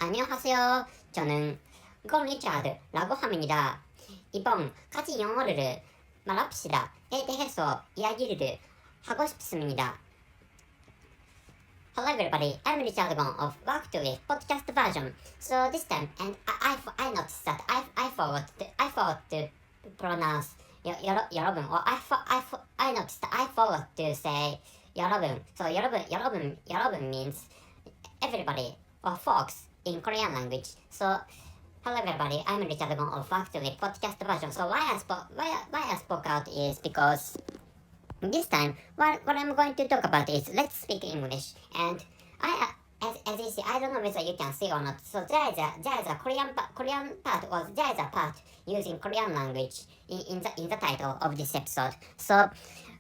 안녕하세요. 저는 리차드라고 합니다. 이번 같이 영어를 말합시다에 대해서 이야기를 하고 싶습니다. Hello everybody, I'm Richard of Work to Live podcast version. So this time, and I noticed that I forgot to pronounce 여러분, or I noticed that I forgot to say 여러분. So 여러분 means everybody or folks in Korean language. So hello everybody, I'm Richard of Work to Live podcast version. So why I spoke out is because this time, what I'm going to talk about is let's speak English. And as you see, I don't know whether you can see or not. So there is a Korean part, or there is a part using Korean language in the title of this episode. So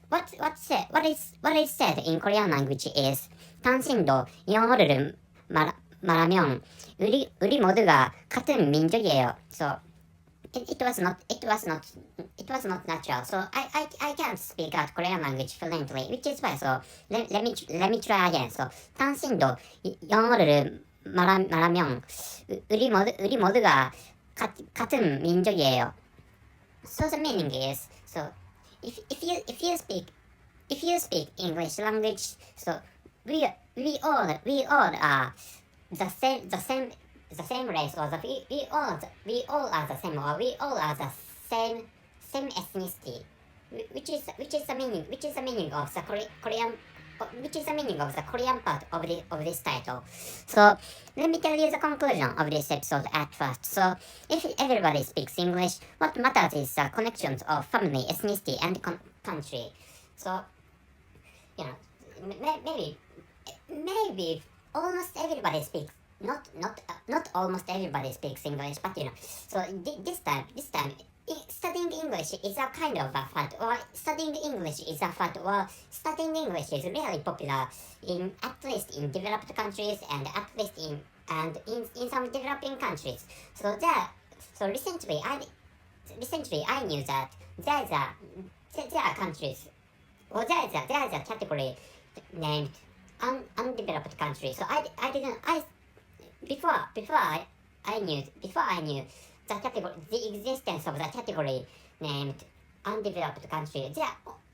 what is said in Korean language is 당신도 영어를 말하면 우리 모두가 같은 민족이에요. So it was not natural. So I can't speak out Korean language fluently, which is why. So let me try again. So 당신도 영어를 말하면 우리 모두가 같은 민족이에요. So the meaning is, so if you speak English language, so we all are the same race, or we all are the same, or we all are the same ethnicity, which is the meaning of the Korean, which is the meaning of the Korean part of this title. So let me tell you the conclusion of this episode at first. So if everybody speaks English, what matters is the connections of family, ethnicity, and country. So maybe almost everybody speaks. Not almost everybody speaks English, but so this time, studying English is a kind of a fun, or studying English is a fun, or studying English is really popular at least in developed countries, and at least in some developing countries. So recently I knew that there are countries, or there is a category named undeveloped countries. So before I knew the existence of the category named undeveloped country,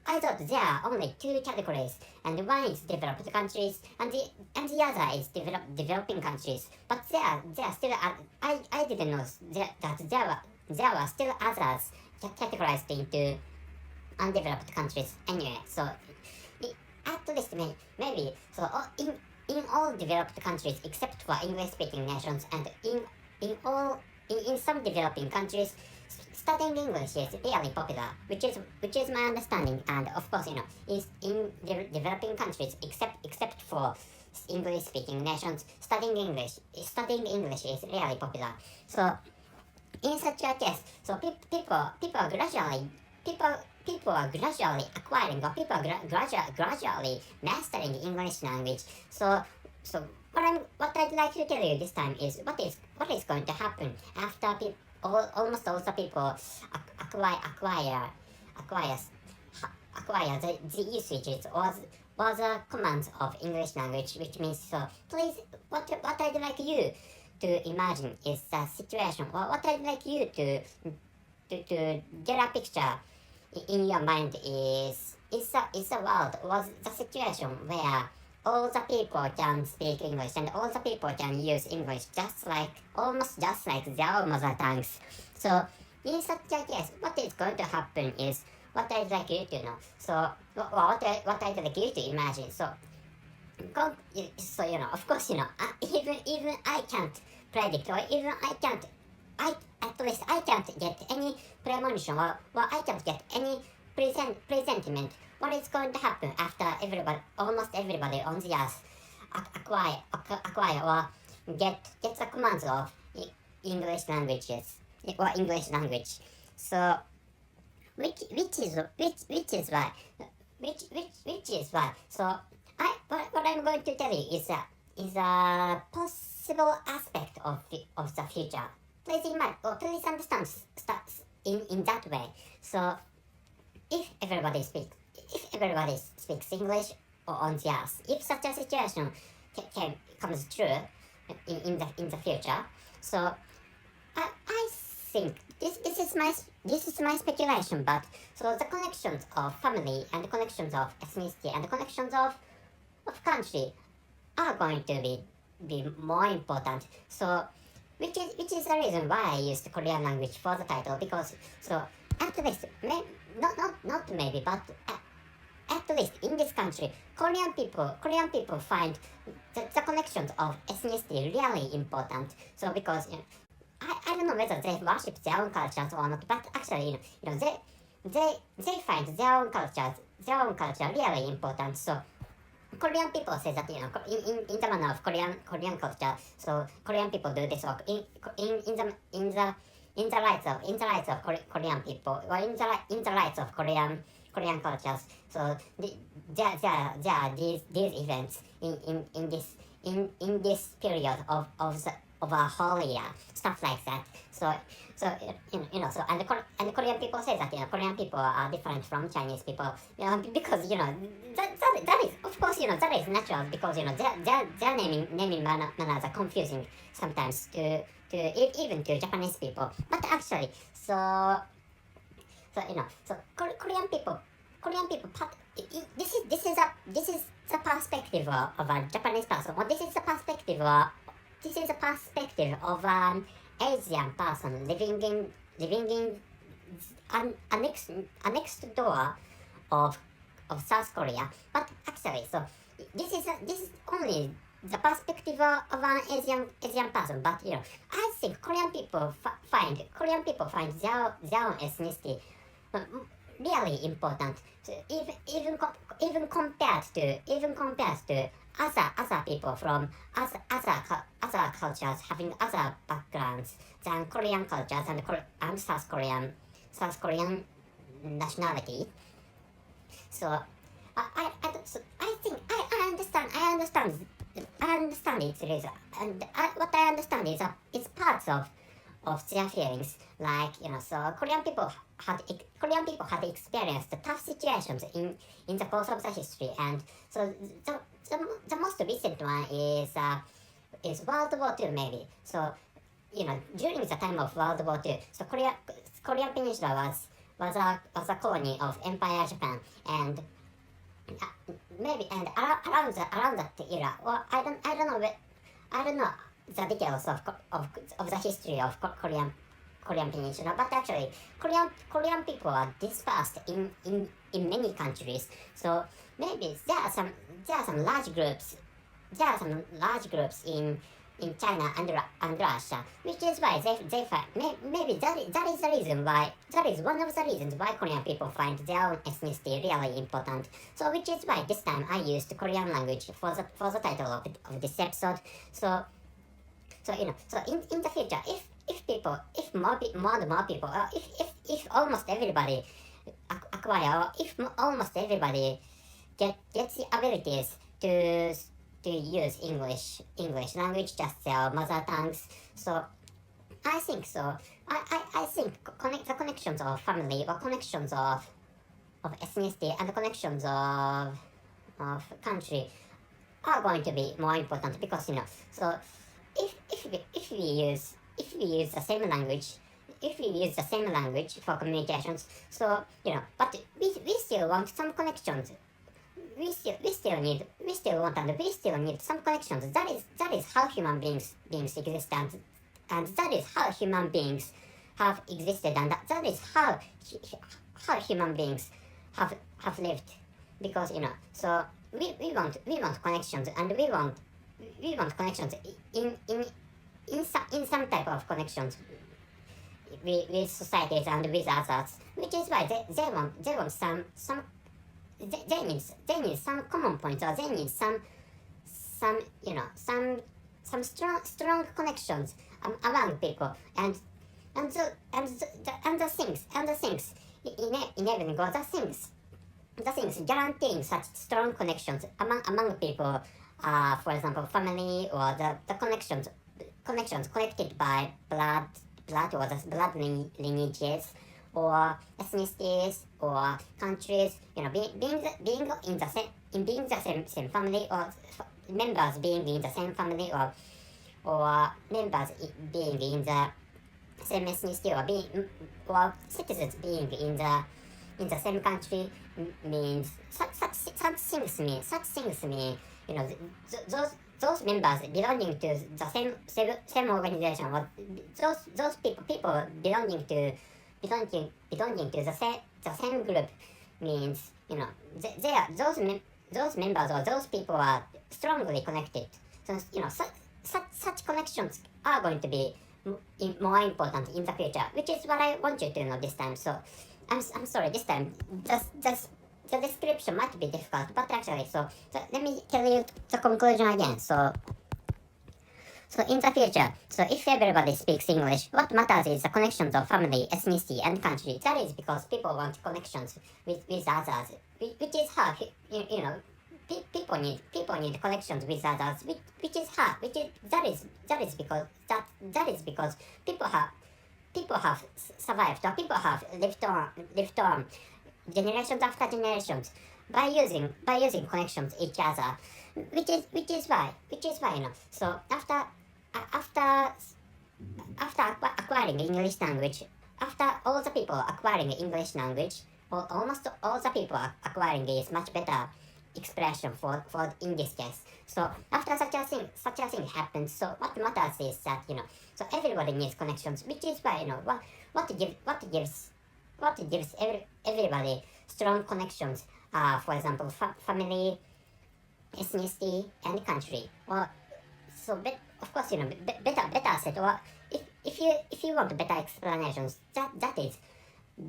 I thought there are only two categories, and one is developed countries, and the other is developing countries. But there are still I didn't know that there were still others categorized into undeveloped countries anyway. So at least maybe so in all developed countries except for English-speaking nations, and in some developing countries, studying English is really popular, which is my understanding. And of course, is in developing countries except for English-speaking nations, studying English is really popular. So in such a case, so people are gradually acquiring, or people are gradually mastering the English language. So what I'd like to tell you this time is what is going to happen after almost all the people acquire the usages or the commands of English language, which means, so please, what I'd like you to imagine is the situation, or what I'd like you to get a picture in your mind is a world, or the situation where all the people can speak English, and all the people can use English almost just like their mother tongues. So in such a case, what is going to happen is what I'd like you to know. So what I'd like you to imagine. So of course, even I can't predict, or even at least I can't get any premonition, or I can't get any presentiment what is going to happen after almost everybody on the earth acquire or get the commands of English languages, or English language. So which is why. So what I'm going to tell you is a possible aspect of the future. Please imagine, or please understand in that way. So if everybody speaks English or on the earth, if such a situation comes true, in the future. So I think this is my speculation, but so the connections of family and the connections of ethnicity and the connections of country are going to be more important. So which is the reason why I used the Korean language for the title, because so at least not maybe, but at least in this country, Korean people find the connections of ethnicity really important. So because I don't know whether they worship their own cultures or not, but actually they find their own culture really important. So Korean people say that in the manner of Korean culture. So Korean people do this work in the rights of Korean people, or in the rights of Korean cultures. So there are these events in this period of a whole year, stuff like that. So so and the Korean people say that Korean people are different from Chinese people, because that is, of course, that is natural, because their naming manners are confusing sometimes to even to Japanese people. But actually, so Korean people this is the perspective of a Japanese person, or this is the perspective of an Asian person living in a next door of South Korea. But actually, so this is only the perspective of an Asian person. But I think Korean people find their own ethnicity really important. So even compared to other people from other cultures having other backgrounds than Korean cultures and South Korean nationality. So I think I understand its reason, and what I understand is it's parts of their feelings. Like so Korean people had experienced the tough situations in the course of the history, and so the most recent one is World War II maybe. So during the time of World War II, so Korean Peninsula was a colony of Empire Japan, and maybe and around that era, or I don't know the details of the history of Korean Peninsula, but actually Korean people are dispersed in many countries. So maybe there are some large groups in China and Russia, which is why they find maybe that is the reason why, that is one of the reasons why Korean people find their own ethnicity really important. So which is why this time I used Korean language for the title of this episode. So in the future, if more people, or if almost everybody acquire, or if almost everybody gets the abilities to use English language, just their mother tongues. So I think the connections of family, or connections of ethnicity, and the connections of country are going to be more important, because so if we use the same language for communications, so but we still want some connections. We still want and we still need some connections. That is how human beings exist, and that is how human beings have existed, and that is how human beings have lived. Because so we want connections, and we want connections in some type of connections with societies and with others, which is why they want some they need some common points, or they need some strong connections among people, and the things enabling, or the things guaranteeing such strong connections among people, for example family, or the connections connected by blood, or the blood lineages, or ethnicities, or countries, being in the same family, or members being in the same family, or members being in the same ethnicity or citizens being in the same country means such things mean those members belonging to the same organization, or those people belonging to the same group means they are those members or those people are strongly connected. So such connections are going to be more important in the future, which is what I want you to know this time. So I'm sorry this time. Just the description might be difficult, but actually, so let me tell you the conclusion again. So in the future, so if everybody speaks English, what matters is the connections of family, ethnicity, and country. That is because people want connections with others, which is hard. People need connections with others, which is hard. That is because people have survived, or people have lived on generations after generations by using connections each other, which is why so after acquiring English language, after all the people acquiring English language, or almost all the people acquiring is much better expression for in this case. So after such a thing happens, so what matters is that so everybody needs connections, which is why what gives everybody strong connections, for example, family, ethnicity, and country. Or so of course better said, or if you want better explanations, that is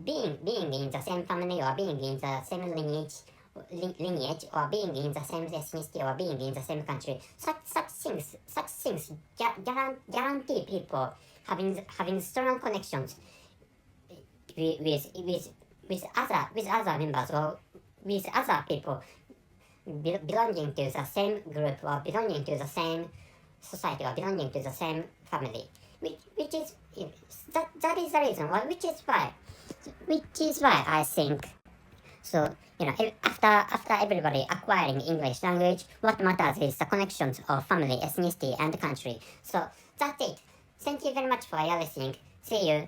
being in the same family, or being in the same lineage, or being in the same ethnicity, or being in the same country. Such things guarantee people having strong connections with other members, or with other people belonging to the same group, or belonging to the same society, or belonging to the same family. Which is that is the reason why, which is why I think. So after everybody acquiring English language, what matters is the connections of family, ethnicity, and country. So that's it. Thank you very much for your listening. See you.